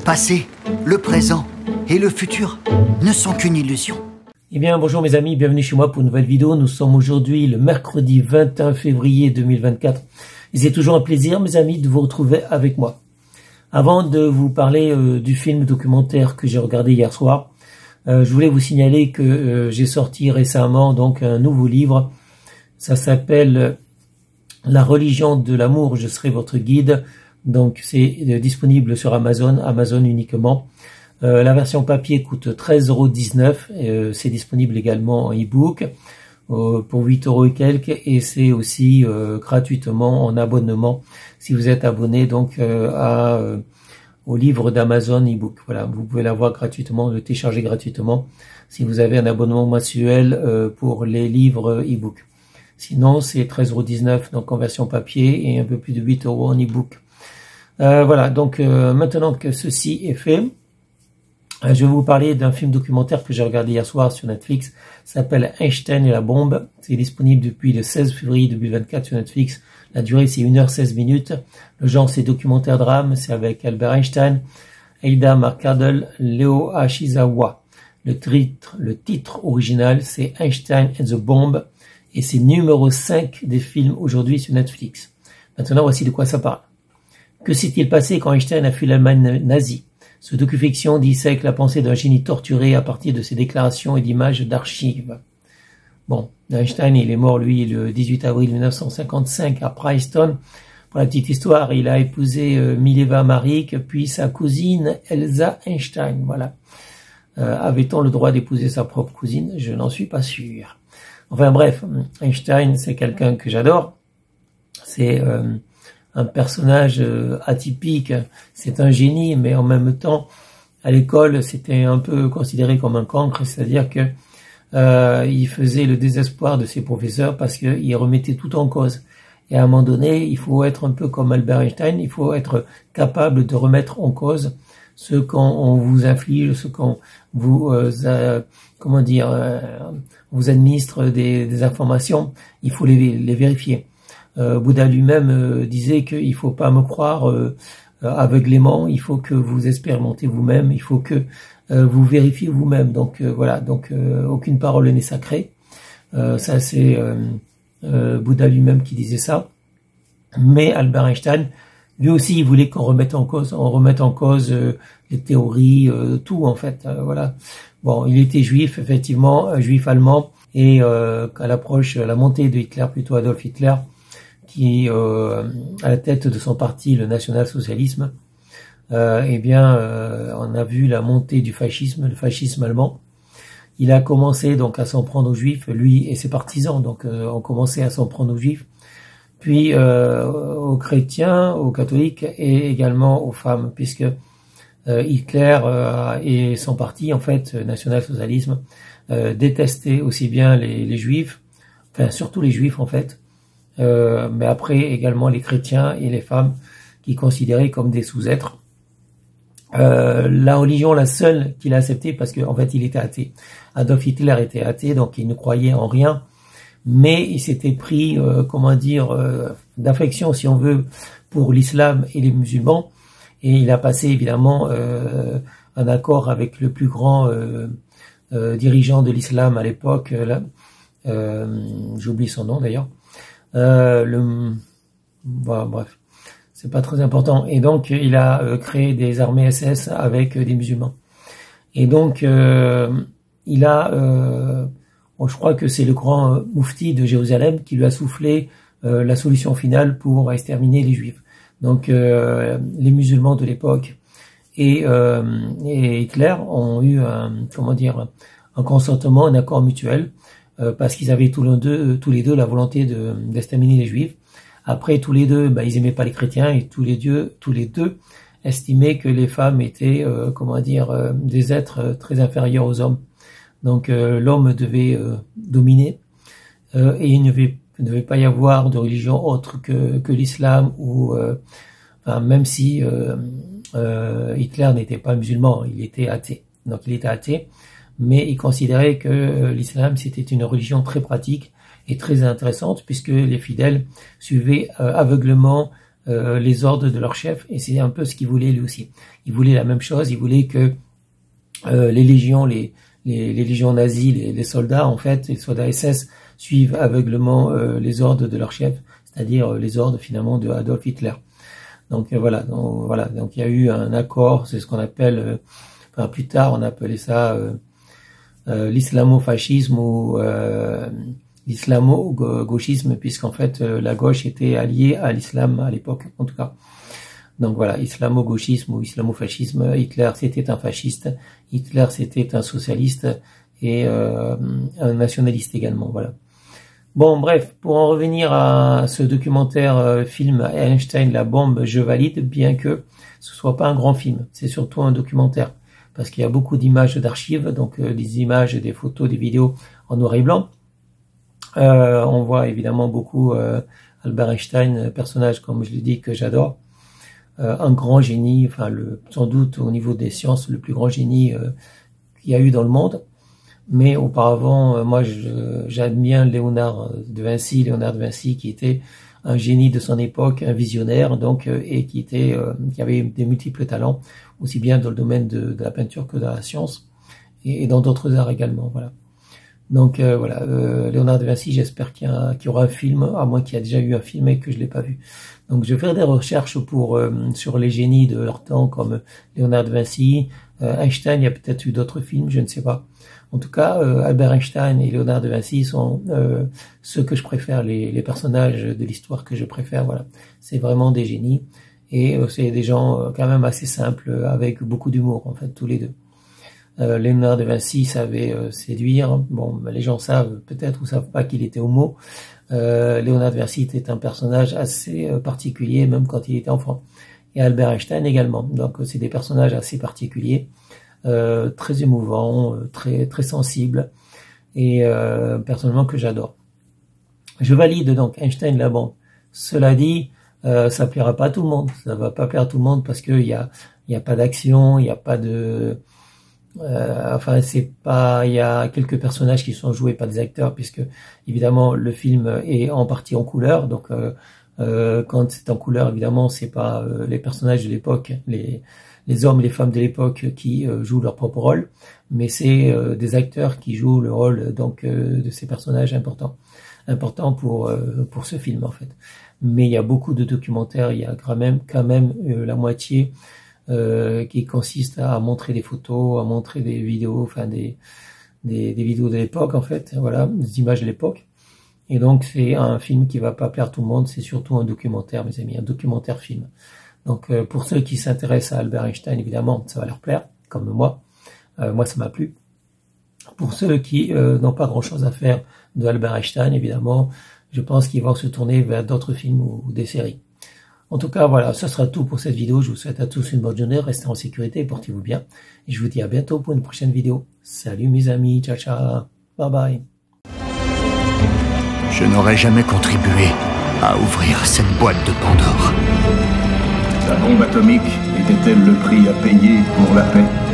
passé, le présent et le futur ne sont qu'une illusion. Eh bien, bonjour mes amis, bienvenue chez moi pour une nouvelle vidéo. Nous sommes aujourd'hui le mercredi 21 février 2024. Et c'est toujours un plaisir, mes amis, de vous retrouver avec moi. Avant de vous parler du film documentaire que j'ai regardé hier soir, je voulais vous signaler que j'ai sorti récemment donc un nouveau livre. Ça s'appelle La religion de l'amour, je serai votre guide. Donc c'est disponible sur Amazon, Amazon uniquement. La version papier coûte 13,19 €. C'est disponible également en e-book pour 8 € et quelques. Et c'est aussi gratuitement en abonnement si vous êtes abonné donc au livre d'Amazon e-book. Voilà, vous pouvez l'avoir gratuitement, le télécharger gratuitement si vous avez un abonnement mensuel pour les livres e-book. Sinon, c'est 13,19 € donc en version papier et un peu plus de 8 € en e-book. Voilà, donc maintenant que ceci est fait, je vais vous parler d'un film documentaire que j'ai regardé hier soir sur Netflix. Ça s'appelle Einstein et la bombe. C'est disponible depuis le 16 février 2024 sur Netflix. La durée, c'est 1h16 minutes. Le genre, c'est documentaire drame. C'est avec Albert Einstein, Aida McArdle, Leo Ashizawa. Le titre original, c'est Einstein and the Bomb. Et c'est numéro 5 des films aujourd'hui sur Netflix. Maintenant, voici de quoi ça parle. Que s'est-il passé quand Einstein a fui l'Allemagne nazie? Ce docu-fiction dissèque la pensée d'un génie torturé à partir de ses déclarations et d'images d'archives. Bon, Einstein, il est mort, lui, le 18 avril 1955 à Princeton. Pour la petite histoire, il a épousé Mileva Maric, puis sa cousine Elsa Einstein. Voilà. Avait-on le droit d'épouser sa propre cousine? Je n'en suis pas sûr. Enfin bref, Einstein, c'est quelqu'un que j'adore. C'est un personnage atypique, c'est un génie, mais en même temps, à l'école, c'était un peu considéré comme un cancre, c'est-à-dire que il faisait le désespoir de ses professeurs parce qu'il remettait tout en cause. Et à un moment donné, il faut être un peu comme Albert Einstein, il faut être capable de remettre en cause ce qu'on vous inflige, ce qu'on vous vous administre des informations, il faut les vérifier. Bouddha lui-même disait qu'il faut pas me croire aveuglément, il faut que vous expérimentez vous-même, il faut que vous vérifiez vous-même. Donc voilà, donc aucune parole n'est sacrée. Ça c'est Bouddha lui-même qui disait ça. Mais Albert Einstein, lui aussi, il voulait qu'on remette en cause les théories, tout en fait. Voilà. Bon, il était juif, effectivement, juif allemand, et à la montée de Hitler, plutôt Adolf Hitler, qui à la tête de son parti, le national-socialisme, on a vu la montée du fascisme, le fascisme allemand. Il a commencé donc à s'en prendre aux juifs, lui et ses partisans, donc ont commencé à s'en prendre aux juifs, puis aux chrétiens, aux catholiques et également aux femmes, puisque Hitler et son parti, en fait, national-socialisme, détestaient aussi bien les juifs, enfin surtout les juifs en fait, mais après également les chrétiens et les femmes qui considéraient comme des sous-êtres. La religion, la seule qu'il a acceptée, parce qu'en fait il était athée. Adolf Hitler était athée, donc il ne croyait en rien, mais il s'était pris, d'affection, si on veut, pour l'islam et les musulmans, et il a passé évidemment un accord avec le plus grand dirigeant de l'islam à l'époque, j'oublie son nom d'ailleurs. Voilà, bref, c'est pas très important. Et donc il a créé des armées SS avec des musulmans. Et donc il a, je crois que c'est le grand moufti de Jérusalem qui lui a soufflé la solution finale pour exterminer les juifs. Donc les musulmans de l'époque et Hitler ont eu un consentement, un accord mutuel. Parce qu'ils avaient tous les deux la volonté d'exterminer les juifs. Après, tous les deux, ils aimaient pas les chrétiens et tous les deux estimaient que les femmes étaient, des êtres très inférieurs aux hommes. Donc l'homme devait dominer et il ne devait pas y avoir de religion autre que l'islam ou même si Hitler n'était pas musulman, il était athée. Donc il était athée. Mais il considérait que l'islam c'était une religion très pratique et très intéressante puisque les fidèles suivaient aveuglément les ordres de leur chef, et c'est un peu ce qu'il voulait lui aussi. Il voulait la même chose, il voulait que les légions, les légions nazies, les soldats en fait, les soldats SS suivent aveuglement les ordres de leur chef, c'est-à-dire les ordres finalement de Adolf Hitler. Donc voilà, donc il y a eu un accord, c'est ce qu'on appelle, enfin plus tard on appelait ça l'islamo-fascisme ou l'islamo-gauchisme, puisqu'en fait la gauche était alliée à l'islam à l'époque, en tout cas. Donc voilà, islamo-gauchisme ou islamo-fascisme, Hitler c'était un fasciste, Hitler c'était un socialiste et un nationaliste également, voilà. Bon bref, pour en revenir à ce documentaire film Einstein, la bombe, je valide, bien que ce soit pas un grand film, c'est surtout un documentaire, parce qu'il y a beaucoup d'images d'archives, donc des images, des photos, des vidéos en noir et blanc. On voit évidemment beaucoup Albert Einstein, personnage comme je l'ai dit que j'adore, un grand génie, enfin sans doute au niveau des sciences le plus grand génie qu'il y a eu dans le monde. Mais auparavant, moi j'aime bien Léonard de Vinci qui était un génie de son époque, un visionnaire donc et qui avait des multiples talents, aussi bien dans le domaine de la peinture que dans la science et dans d'autres arts également, voilà. Donc voilà, Léonard de Vinci, j'espère qu'il y aura un film, à moins qu'il y ait déjà eu un film et que je l'ai pas vu. Donc je vais faire des recherches sur les génies de leur temps comme Léonard de Vinci, Einstein, il y a peut-être eu d'autres films, je ne sais pas. En tout cas, Albert Einstein et Léonard de Vinci sont ceux que je préfère, les personnages de l'histoire que je préfère, voilà. C'est vraiment des génies et c'est des gens quand même assez simples, avec beaucoup d'humour en fait, tous les deux. Léonard de Vinci savait séduire. Bon, les gens savent peut-être ou savent pas qu'il était homo. Léonard de Vinci était un personnage assez particulier, même quand il était enfant. Et Albert Einstein également. Donc c'est des personnages assez particuliers, très émouvants, très sensibles, et personnellement que j'adore. Je valide donc Einstein la bombe. Cela dit, ça plaira pas à tout le monde. Ça va pas plaire à tout le monde parce que il y a pas d'action, il y a pas de enfin c'est pas, il y a quelques personnages qui sont joués par des acteurs, puisque évidemment le film est en partie en couleur, donc quand c'est en couleur évidemment c'est pas les personnages de l'époque, les hommes et les femmes de l'époque qui jouent leur propre rôle, mais c'est des acteurs qui jouent le rôle donc de ces personnages importants pour ce film en fait. Mais il y a beaucoup de documentaires, il y a quand même la moitié qui consiste à montrer des photos, à montrer des vidéos, enfin des vidéos de l'époque en fait, voilà, des images de l'époque. Et donc c'est un film qui va pas plaire à tout le monde, c'est surtout un documentaire mes amis, un documentaire film. Donc pour ceux qui s'intéressent à Albert Einstein, évidemment, ça va leur plaire, comme moi. Moi ça m'a plu. Pour ceux qui n'ont pas grand chose à faire de Albert Einstein, évidemment, je pense qu'ils vont se tourner vers d'autres films ou des séries. En tout cas, voilà, ce sera tout pour cette vidéo. Je vous souhaite à tous une bonne journée, restez en sécurité, portez-vous bien. Et je vous dis à bientôt pour une prochaine vidéo. Salut mes amis, ciao ciao, bye bye. Je n'aurais jamais contribué à ouvrir cette boîte de Pandore. La bombe atomique était-elle le prix à payer pour la paix ?